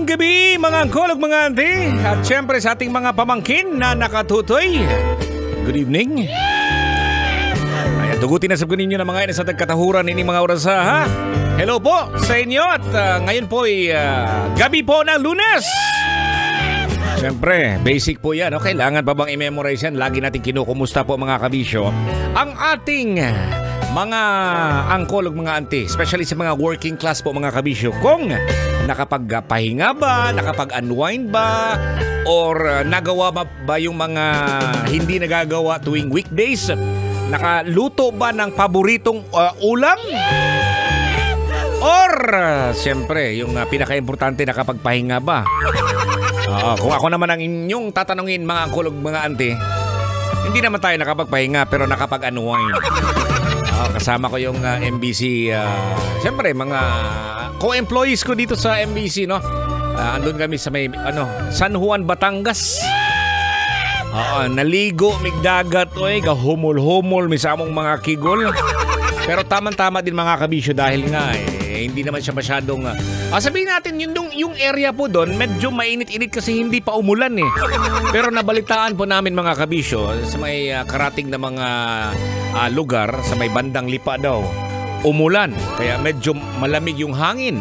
Mabuting gabi mga angkol at mga auntie. At syempre sa ating mga pamangkin na nakatutoy. Good evening. Ayan, dugutin na sabon ninyo na mga ina sa tagkatahuran ini mga oras ha. Hello po sa inyo at ngayon po ay gabi po ng Lunes. Siyempre, basic po yan. No? Kailangan pa bang i-memorize yan? Lagi natin kinukumusta po mga kabisyo ang ating mga angkol at mga auntie, especially sa mga working class po mga kabisyo, kung nakapagpahinga ba, nakapag-unwind ba, or nagawa ba yung mga hindi nagagawa tuwing weekdays? Nakaluto ba ng paboritong ulam? Or, siyempre, yung pinaka-importante, nakapagpahinga ba? Kung ako naman ang inyong tatanungin mga angkol at mga auntie, hindi naman tayo nakapagpahinga pero nakapag-unwind. Kasama ko yung MBC, siyempre mga co-employees ko dito sa MBC, no? Andun kami sa may San Juan, Batangas. Naligo, migdagat, gahumol-humol, misamong mga kigol. Pero tama-tama din mga kabisyo dahil nga hindi naman siya masyadong sabihin natin yung area po doon medyo mainit-init kasi hindi pa umulan Pero nabalitaan po namin mga kabisyo sa may karating na mga lugar sa may bandang Lipa daw umulan kaya medyo malamig yung hangin.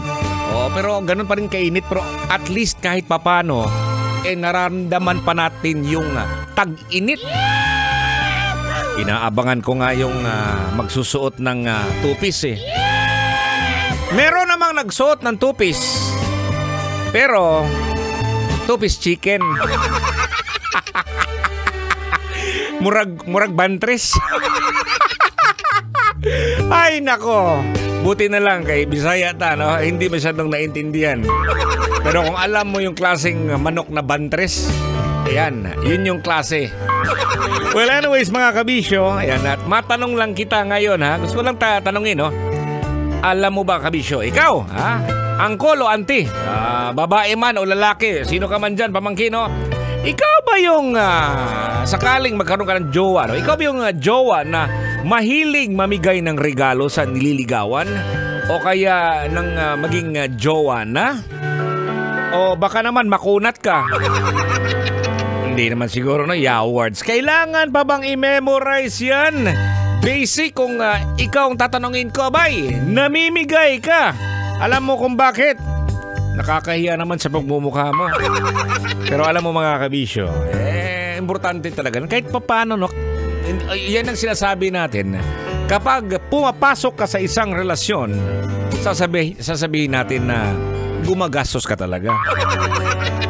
Pero ganun pa rin kainit pero at least kahit papano nararamdaman pa natin yung tag-init. Inaabangan ko nga yung magsusuot ng tupis Meron namang nagsuot ng tupis. Pero tupis chicken. murag bantres. Ay nako. Buti na lang kay Bisaya ta, no? Hindi masyadong naintindihan. Pero kung alam mo yung klaseng manok na bantres, ayan, yun yung klase. Well anyways mga kabisyo, ayan, at matanong lang kita ngayon ha. Gusto ko lang tanongin, no? Alam mo ba kabisyo, ikaw, angkol o auntie, babae man o lalaki, sino ka man dyan, pamangkin, no? Ikaw ba yung sakaling magkaroon ka ng jowa, no? Ikaw ba yung jowa na mahilig mamigay ng regalo sa nililigawan? O kaya ng maging jowa na? O baka naman makunat ka? Hindi naman siguro, no? Yawards. Kailangan pa bang i-memorize yan? Basic kung ikaw ang tatanungin ko, abay, namimigay ka. Alam mo kung bakit? Nakakahiya naman sa pagmumukha mo. Pero alam mo mga kabisyo, importante talaga. Kahit papano, no? Yan ang sinasabi natin. Kapag pumapasok ka sa isang relasyon, sasabihin natin na gumagastos ka talaga.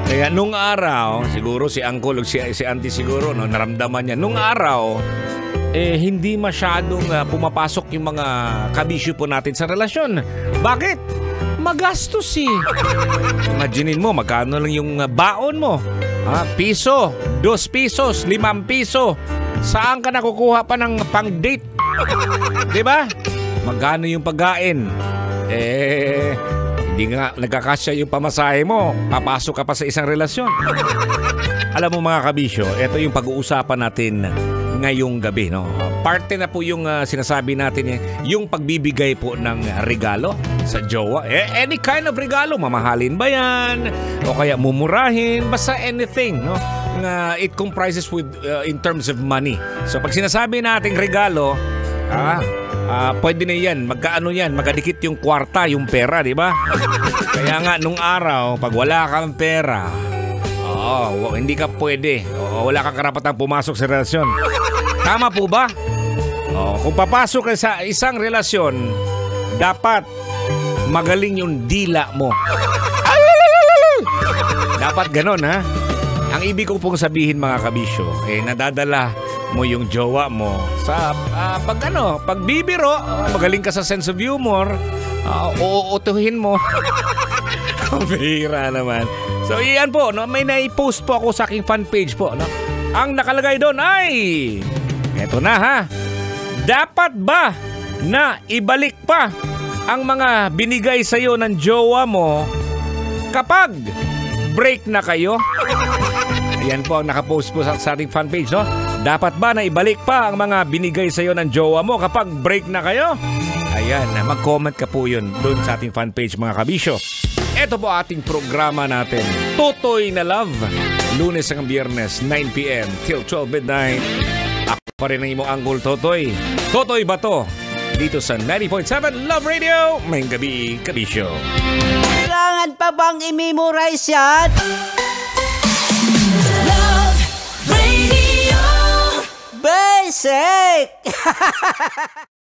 Kaya nung araw, siguro si uncle o si auntie siguro, no, naramdaman niya. Nung araw, hindi masyadong pumapasok yung mga kabisyo po natin sa relasyon. Bakit? Magastos Imaginin mo, magkano lang yung baon mo? Piso, 2 pesos, 5 piso. Saan ka nakukuha pa ng pang-date? Diba? Magkano yung pagkain? Hindi nga nagkakasya yung pamasahe mo. Papasok ka pa sa isang relasyon. Alam mo mga kabisyo, ito yung pag-uusapan natin ngayong gabi, no? Parte na po yung sinasabi natin yung pagbibigay po ng regalo sa jowa. Any kind of regalo, mamahalin ba yan? O kaya mumurahin? Basta anything, no? It comprises with in terms of money. So pag sinasabi nating regalo, pwede na yan. Magkaano yan? Magkadikit yung kwarta, yung pera, di ba? Kaya nga nung araw, pag wala kang pera, hindi ka pwede. Wala kang karapatang pumasok sa relasyon. Tama po ba? Kung papasok ka sa isang relasyon, dapat magaling yung dila mo. Dapat ganon, ha? Ang ibig ko pong sabihin mga kabisyo, nadadala mo yung jowa mo sa pagbibiro, magaling ka sa sense of humor, uuutuhin mo. Ang bihira naman. So iyan po, no? May nai-post po ako sa aking fan page po, no? Ang nakalagay doon ay eto na ha. Dapat ba na ibalik pa ang mga binigay sa iyo ng jowa mo kapag break na kayo? Ayan po ang nakapost po sa ating fan page, no? Dapat ba na ibalik pa ang mga binigay sa iyo ng jowa mo kapag break na kayo? Ayan, mag-comment ka po yun doon sa ating fan page mga kabisyo. Ito po ating programa natin. Totoy na Love. Lunes hanggang Biyernes, 9 p.m. till 12 midnight. Ako pa rin ang imong Uncle Totoy. Totoy ba to? Dito sa 90.7 Love Radio. May gabi, Kabisyo. Kailangan pa bang i-memorize yan? Love Radio. Basic!